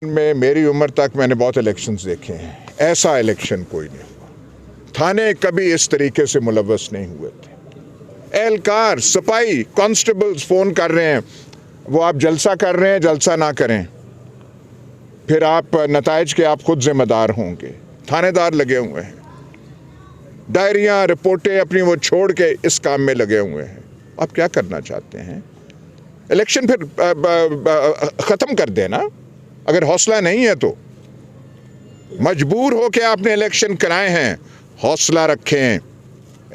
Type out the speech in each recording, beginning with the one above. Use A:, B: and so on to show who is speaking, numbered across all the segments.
A: में मेरी उम्र तक मैंने बहुत इलेक्शंस देखे हैं, ऐसा इलेक्शन कोई नहीं हुआ। थाने कभी इस तरीके से मुलव्वस नहीं हुए थे। एहलकार, सिपाही, कांस्टेबल्स फ़ोन कर रहे हैं, वो आप जलसा कर रहे हैं, जलसा ना करें, फिर आप नताइज के आप खुद जिम्मेदार होंगे। थानेदार लगे हुए हैं, डायरियाँ रिपोर्टें अपनी वो छोड़ के इस काम में लगे हुए हैं। आप क्या करना चाहते हैं? इलेक्शन फिर ख़त्म कर देना। अगर हौसला नहीं है तो मजबूर हो के आपने इलेक्शन कराए हैं, हौसला रखें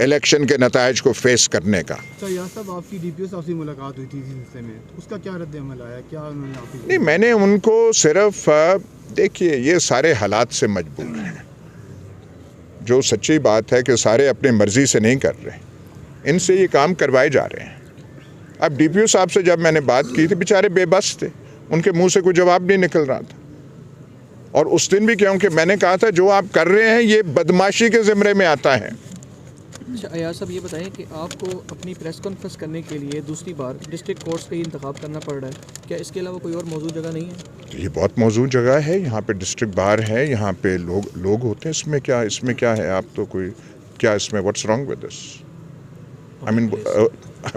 A: इलेक्शन के नताइज को फेस करने का।
B: तो यार साहब, आपकी डीपीओ साहब से मुलाकात हुई थी इस हिस्से में, तो उसका क्या रद्द-ए-अमल आया? क्या उन्होंने आपकी?
A: नहीं, मैंने उनको सिर्फ देखिए, ये सारे हालात से मजबूर हैं। जो सच्ची बात है कि सारे अपनी मर्जी से नहीं कर रहे, इनसे ये काम करवाए जा रहे हैं। अब डीपीओ साहब से जब मैंने बात की थी, बेचारे बेबस थे, उनके मुंह से कोई जवाब नहीं निकल रहा था। और उस दिन भी क्योंकि मैंने कहा था जो आप कर रहे हैं ये बदमाशी के ज़िम्मे में आता है।
C: अच्छा अयाज साहब, ये बताएं कि आपको अपनी प्रेस कॉन्फ्रेंस करने के लिए दूसरी बार डिस्ट्रिक्ट कोर्ट्स का ही इंतखाब करना पड़ रहा है, क्या इसके अलावा कोई और मौजूद जगह नहीं है?
A: ये बहुत मौजूद जगह है, यहाँ पे डिस्ट्रिक्ट बार है, यहाँ पे लोग होते हैं। इसमें क्या है? आप तो कोई क्या इसमें what's wrong with this? I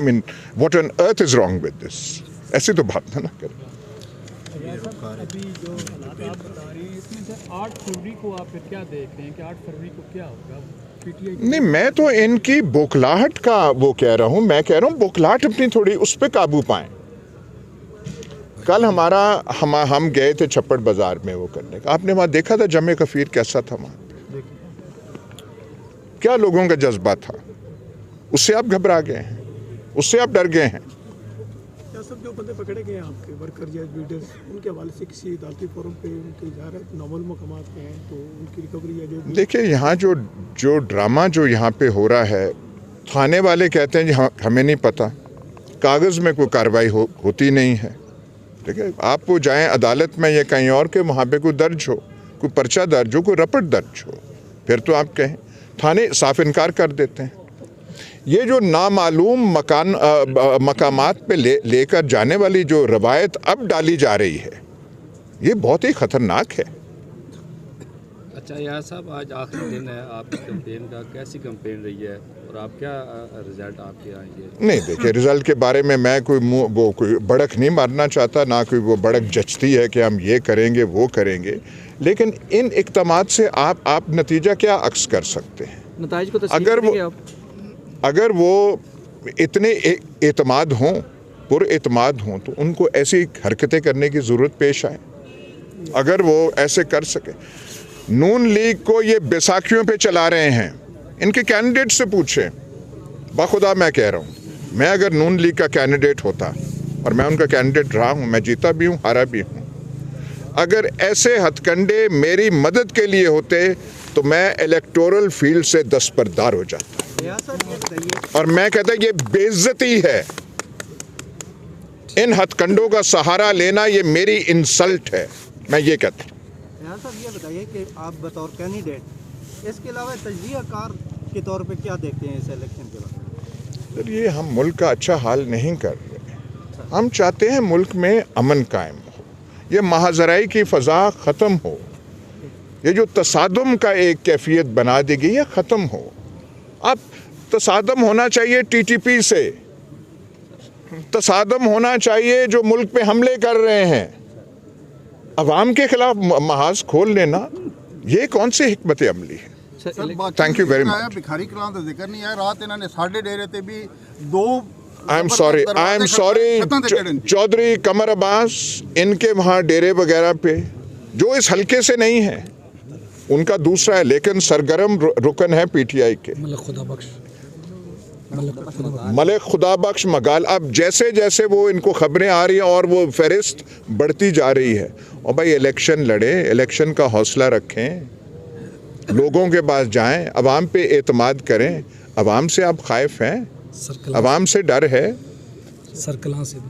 A: mean what on earth is wrong with this? ऐसी तो बात ना करें।
D: अभी जो आप बता रही हैं इसमें से 8 फरवरी को आप फिर क्या देख रहे हैं कि 8 फरवरी को क्या होगा? पीटीआई
A: नहीं, मैं तो इनकी बौखलाहट का वो कह रहा हूँ। मैं कह रहा हूँ बौखलाहट अपनी थोड़ी उस पर काबू पाएं। कल हम गए थे छप्पड़ बाजार में वो करने का, आपने वहाँ देखा था जमे कफीर कैसा था वहाँ पे? क्या लोगों का जज्बा था? उससे आप घबरा गए हैं, उससे आप डर गए हैं।
B: सब जो बंदे पकड़े गए आपके वर्कर या लीडर्स, उनके हवाले से किसी अदालती फोरम पे उनके इजाज़त नॉर्मल मकामात पे हैं, तो उनकी रिकवरी या जो
A: देखिए, यहाँ जो ड्रामा जो यहाँ पे हो रहा है, थाने वाले कहते हैं जी हमें नहीं पता, कागज़ में कोई कार्रवाई होती नहीं है। ठीक है, आप वो जाएं अदालत में या कहीं और के वहाँ पे कोई दर्ज हो, कोई पर्चा दर्ज हो, कोई रपट दर्ज हो, फिर तो आप कहें। थाने साफ इनकार कर देते हैं। ये जो नामालूम मकामात पे लेकर जाने वाली जो रवायत अब डाली जा रही है, ये बहुत ही ख़तरनाक है।
E: अच्छा यार साहब, आज आखिरी दिन है आपकी कैंपेन का, कैसी कैंपेन रही है और आप क्या रिजल्ट आपके आएंगे? नहीं,
A: देखिए, रिज़ल्ट के बारे में मैं कोई बड़क नहीं मारना चाहता, ना कोई वो बड़क जचती है कि हम ये करेंगे वो करेंगे, लेकिन इन इक़दामात से आप नतीजा क्या अक्स कर सकते हैं?
C: नताइज को तस्लीम
A: अगर वो इतने एतमाद हों, पुरएतमाद हों, तो उनको ऐसी हरकतें करने की ज़रूरत पेश आए। अगर वो ऐसे कर सके, नून लीग को ये बैसाखियों पे चला रहे हैं, इनके कैंडिडेट से पूछें। बाखुदा मैं कह रहा हूँ, मैं अगर नून लीग का कैंडिडेट होता, और मैं उनका कैंडिडेट रहा हूँ, मैं जीता भी हूँ, हारा भी हूँ, अगर ऐसे हथकंडे मेरी मदद के लिए होते तो मैं इलेक्टोरल फील्ड से दस्तबरदार हो जाता। और मैं कहता ये बेइज्जती है, इन हथकंडों का सहारा लेना ये मेरी इंसल्ट है, मैं ये कहता हूँ।
B: यार साहब, ये बताइए कि आप बतौर कैंडिडेट इसके अलावा तजज़ियाकार के तौर पे क्या देखते हैं इस इलेक्शन के बाद?
A: सर, ये हम मुल्क का अच्छा हाल नहीं कर रहे। हम चाहते हैं मुल्क में अमन कायम हो, ये महाजराई की फ़ज़ा ख़त्म हो, ये जो तसादुम का एक कैफियत बना दी गई है ख़त्म हो। अब तसादम होना चाहिए टीटीपी से, तसादम होना चाहिए जो मुल्क पे हमले कर रहे हैं, अवाम के खिलाफ महाज खोल लेना, ये कौन सी हिकमत अमली है? Thank you very much.
F: भिखारी कलां दा जिक्र नहीं है, रात इन्होंने साढ़े डेरे ते भी 2
A: आई एम सॉरी चौधरी कमर अब्बास, इनके वहाँ डेरे वगैरह पे जो इस हल्के से नहीं है, उनका दूसरा है, लेकिन सरगर्म रुकन है पीटीआई के मलिक खुदा बख्श मगाल। अब जैसे जैसे वो इनको खबरें आ रही हैं और वो फहरिस्त बढ़ती जा रही है, और भाई इलेक्शन लड़े, इलेक्शन का हौसला रखें, लोगों के पास जाएं, अवाम पे एतमाद करें। अवाम से आप खाइफ हैं? अवाम से डर है?